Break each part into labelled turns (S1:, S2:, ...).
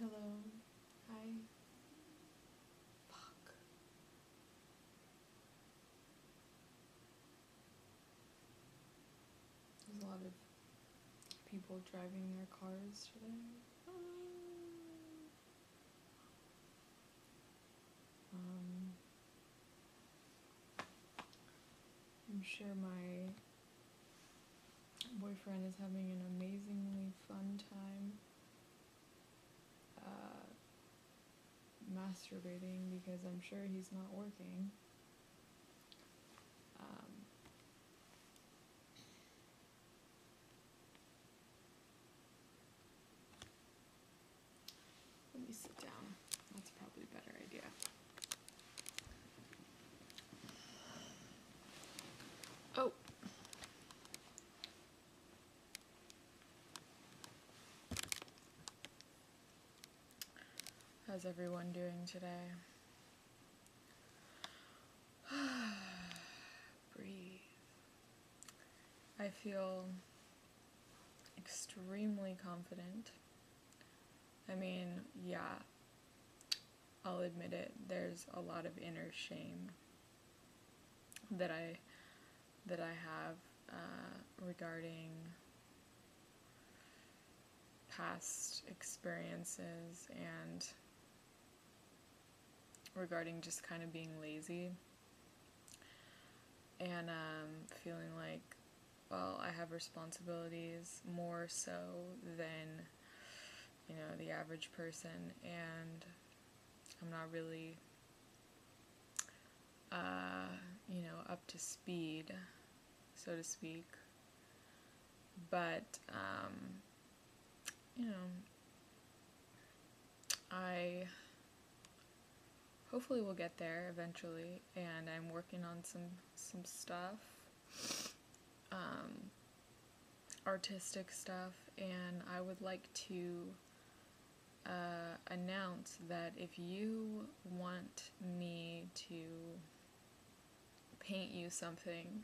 S1: Hello. Hi. Fuck. There's a lot of people driving their cars today. I'm sure my boyfriend is having an amazingly fun time masturbating because I'm sure he's not working. Let me sit down. That's probably a better idea. Oh. How's everyone doing today? Breathe. I feel extremely confident. I mean, yeah, I'll admit it, there's a lot of inner shame that I have regarding past experiences and regarding just kind of being lazy and feeling like, well, I have responsibilities more so than, you know, the average person, and I'm not really, you know, up to speed, so to speak. But, you know, I hopefully will get there eventually, and I'm working on some stuff, artistic stuff, and I would like to announce that if you want me to paint you something,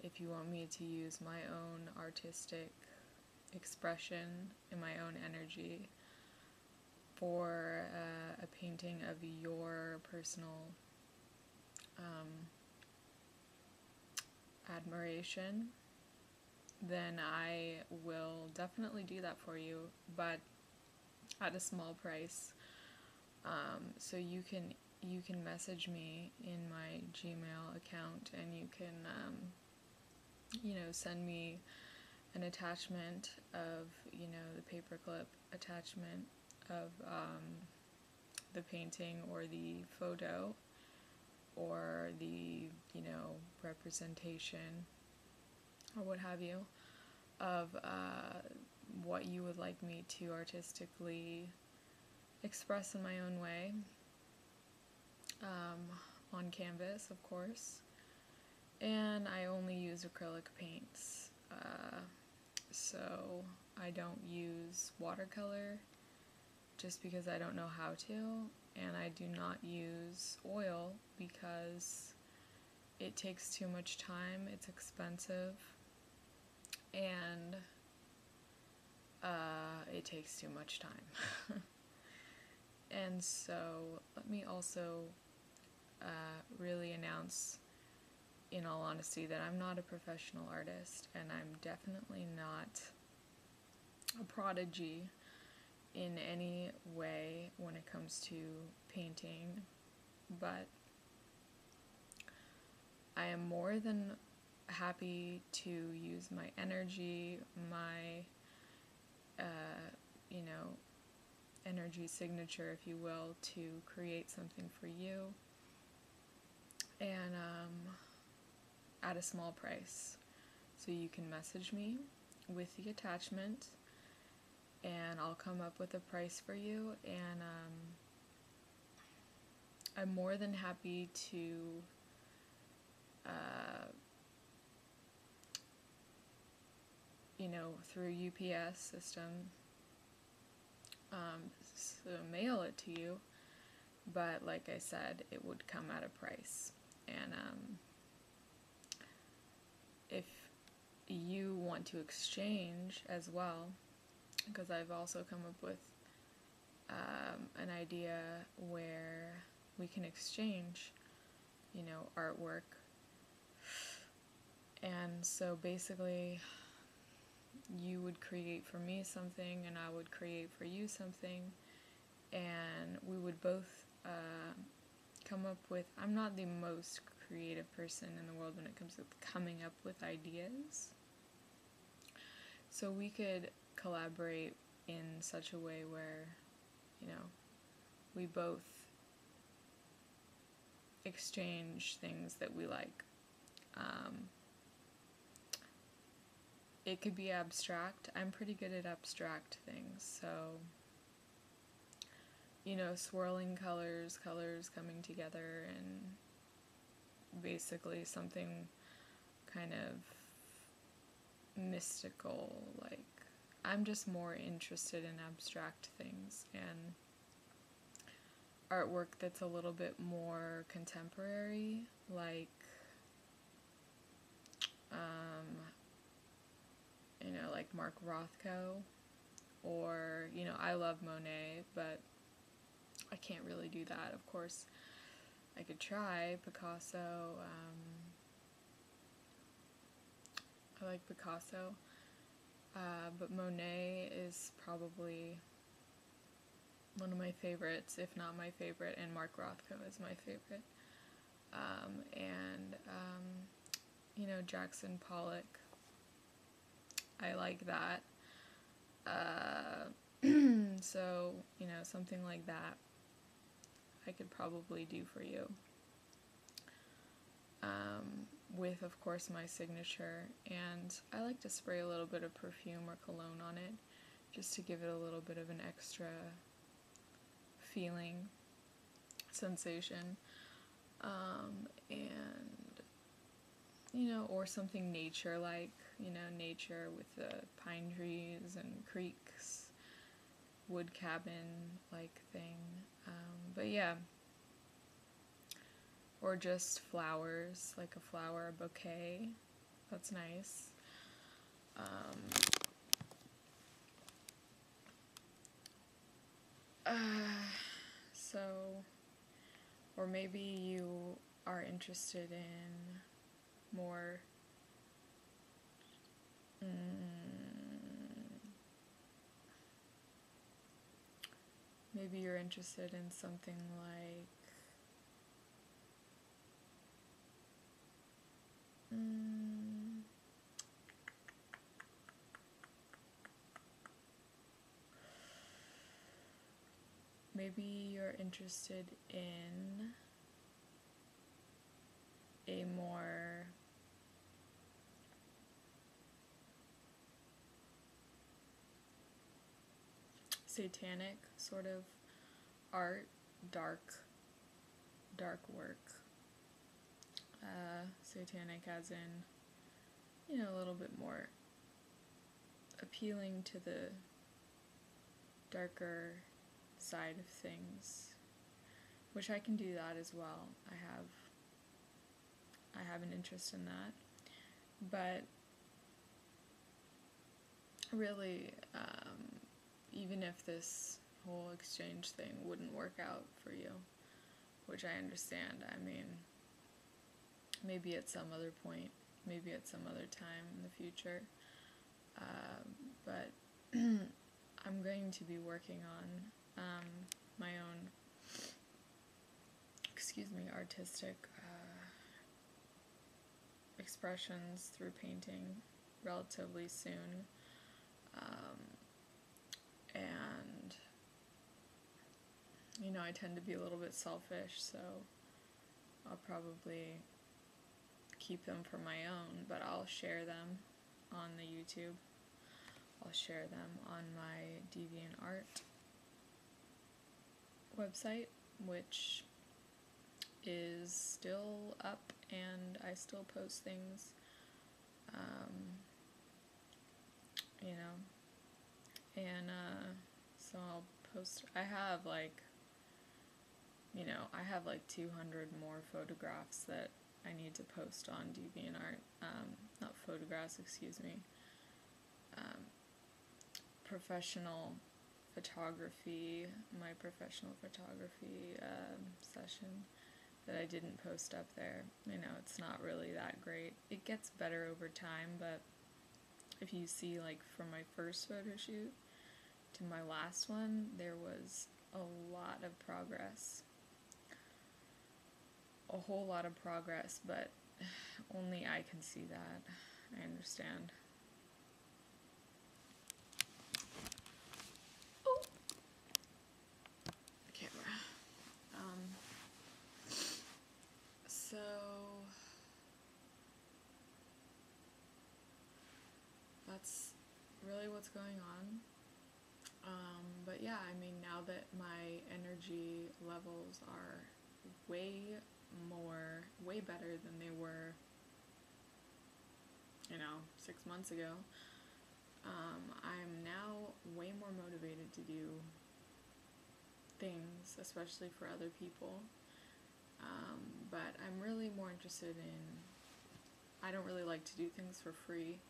S1: if you want me to use my own artistic expression and my own energy for a painting of your personal admiration, then I will definitely do that for you, but at a small price. So you can message me in my Gmail account, and you can you know, send me an attachment of, you know, the paperclip attachment of the painting or the photo or the, you know, representation or what have you of what you would like me to artistically express in my own way, on canvas, of course. And I only use acrylic paints, so I don't use watercolor just because I don't know how to, and I do not use oil because it takes too much time, it's expensive, and it takes too much time. And so let me also really announce, in all honesty, that I'm not a professional artist, and I'm definitely not a prodigy in any way when it comes to painting, but I am more than happy to use my energy, my, you know, energy signature, if you will, to create something for you, and at a small price. So you can message me with the attachment, and I'll come up with a price for you, and I'm more than happy to you know, through UPS system, so mail it to you, but like I said, it would come at a price. And if you want to exchange as well, because I've also come up with an idea where we can exchange, artwork. And so basically, you would create for me something, and I would create for you something, and we would both come up with. I'm not the most creative person in the world when it comes to coming up with ideas. So we could collaborate in such a way where, we both exchange things that we like. It could be abstract. I'm pretty good at abstract things, so, swirling colors coming together, and basically something kind of mystical, like, I'm just more interested in abstract things, and artwork that's a little bit more contemporary, like, like Mark Rothko, or, I love Monet, but I can't really do that. Of course, I could try Picasso. I like Picasso, but Monet is probably one of my favorites, if not my favorite, and Mark Rothko is my favorite. Jackson Pollock, I like that. So, something like that I could probably do for you. With, of course, my signature, and I like to spray a little bit of perfume or cologne on it, just to give it a little bit of an extra feeling, sensation, and, or something nature-like, nature with the pine trees and creeks, wood cabin-like thing, but yeah. Or just flowers, like a flower bouquet. That's nice. So, or maybe you are interested in more, maybe you're interested in something like, maybe you're interested in a more satanic sort of art, dark work. Satanic as in, a little bit more appealing to the darker side of things, which I can do that as well. I have an interest in that, but really, even if this whole exchange thing wouldn't work out for you, which I understand, I mean, maybe at some other point, maybe at some other time in the future, but I'm going to be working on my own, artistic expressions through painting relatively soon, and I tend to be a little bit selfish, so I'll probably keep them for my own, but I'll share them on the YouTube. I'll share them on my DeviantArt website, which is still up, and I still post things, and so I'll post, I have like 200 more photographs that I need to post on DeviantArt, not photographs, professional photography, my professional photography session that I didn't post up there. I know it's not really that great. It gets better over time, but if you see, like, from my first photo shoot to my last one, there was a lot of progress. A whole lot of progress, but only I can see that. I understand. Oh! The camera. So... that's really what's going on. But yeah, I mean, now that my energy levels are way better than they were, 6 months ago, I'm now way more motivated to do things, especially for other people. But I'm really more interested in, I don't really like to do things for free.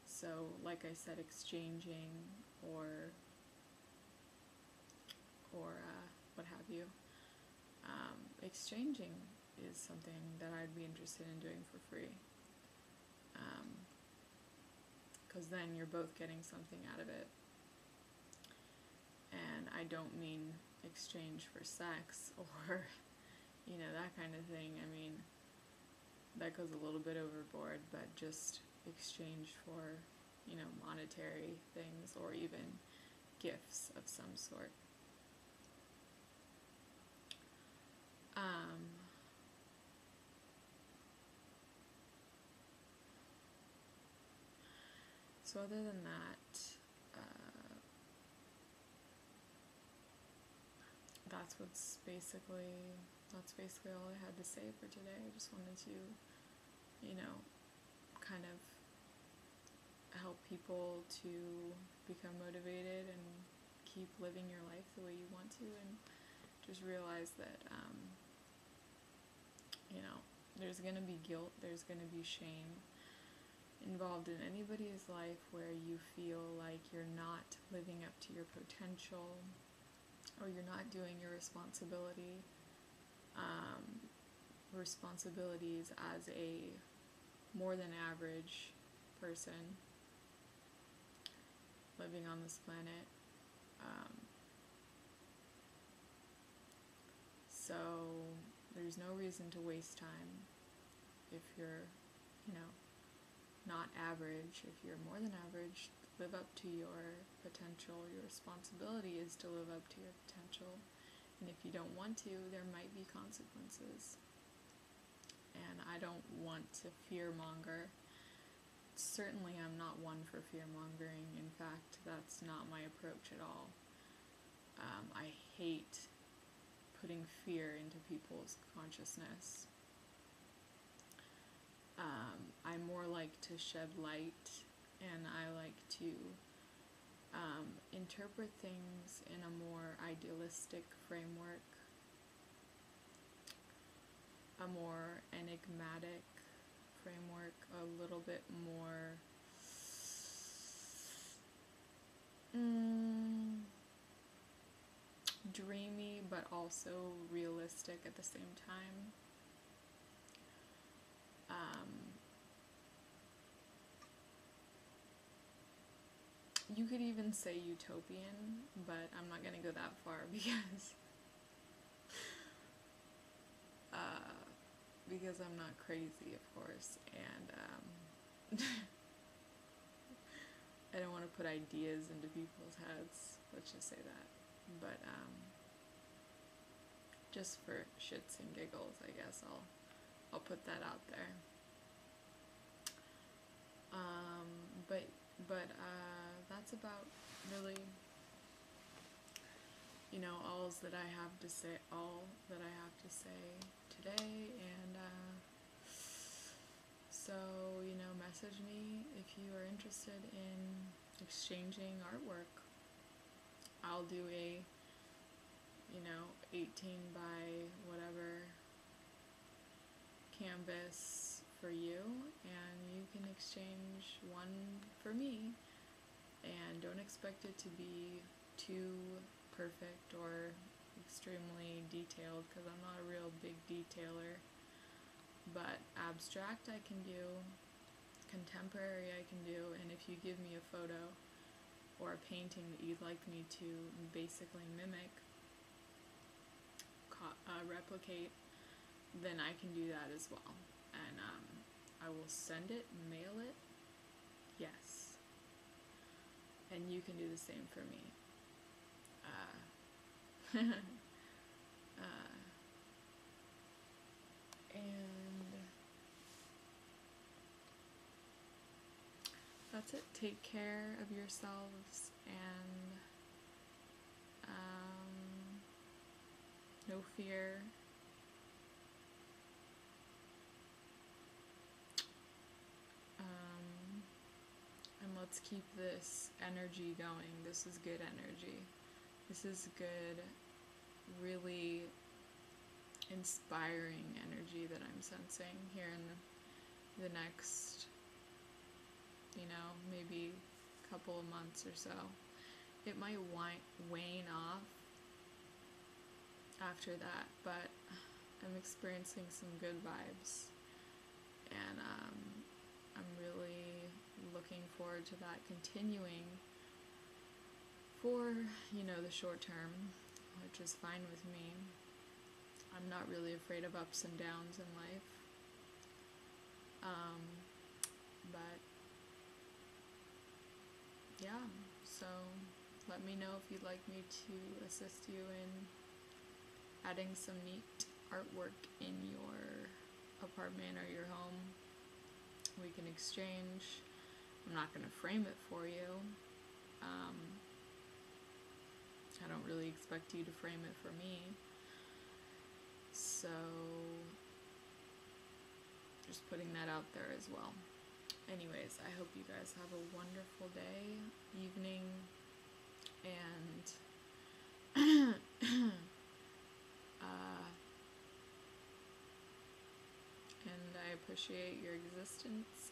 S1: So, like I said, exchanging or what have you. Exchanging is something that I'd be interested in doing for free. Because then you're both getting something out of it. And I don't mean exchange for sex or, that kind of thing. I mean, that goes a little bit overboard, but just exchange for, monetary things or even gifts of some sort. So other than that, that's basically all I had to say for today. I just wanted to, kind of help people to become motivated and keep living your life the way you want to, and just realize that, there's going to be guilt, there's going to be shame involved in anybody's life where you feel like you're not living up to your potential or you're not doing your responsibilities as a more than average person living on this planet. So there's no reason to waste time if you're, not average. If you're more than average, live up to your potential. Your responsibility is to live up to your potential. And if you don't want to, there might be consequences. And I don't want to fear-monger. Certainly I'm not one for fear-mongering. In fact, that's not my approach at all. I hate putting fear into people's consciousness. I more like to shed light, and I like to interpret things in a more idealistic framework, a more enigmatic framework, a little bit more dreamy, but also realistic at the same time. You could even say utopian, but I'm not gonna go that far because I'm not crazy, of course, and I don't want to put ideas into people's heads, let's just say that, but just for shits and giggles, I guess I'll put that out there. But that's about really, all that I have to say today, and so, message me if you are interested in exchanging artwork. I'll do a 18 by whatever canvas for you, and you can exchange one for me, and don't expect it to be too perfect or extremely detailed, because I'm not a real big detailer. But abstract I can do, contemporary I can do, and if you give me a photo or a painting that you'd like me to basically mimic, replicate, then I can do that as well. And I will send it, mail it, yes. And you can do the same for me. And that's it. Take care of yourselves, and no fear. And let's keep this energy going. This is good energy. This is good, really inspiring energy that I'm sensing here in the next, maybe couple of months or so. It might wane off after that, but I'm experiencing some good vibes, and I'm really looking forward to that continuing for, the short term, which is fine with me. I'm not really afraid of ups and downs in life. But yeah, so let me know if you'd like me to assist you in adding some neat artwork in your apartment or your home. We can exchange. I'm not going to frame it for you. I don't really expect you to frame it for me. So, just putting that out there as well. Anyways, I hope you guys have a wonderful day, evening, and and I appreciate your existence,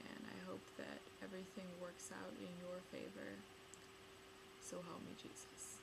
S1: and I hope that everything works out in your favor. So help me Jesus.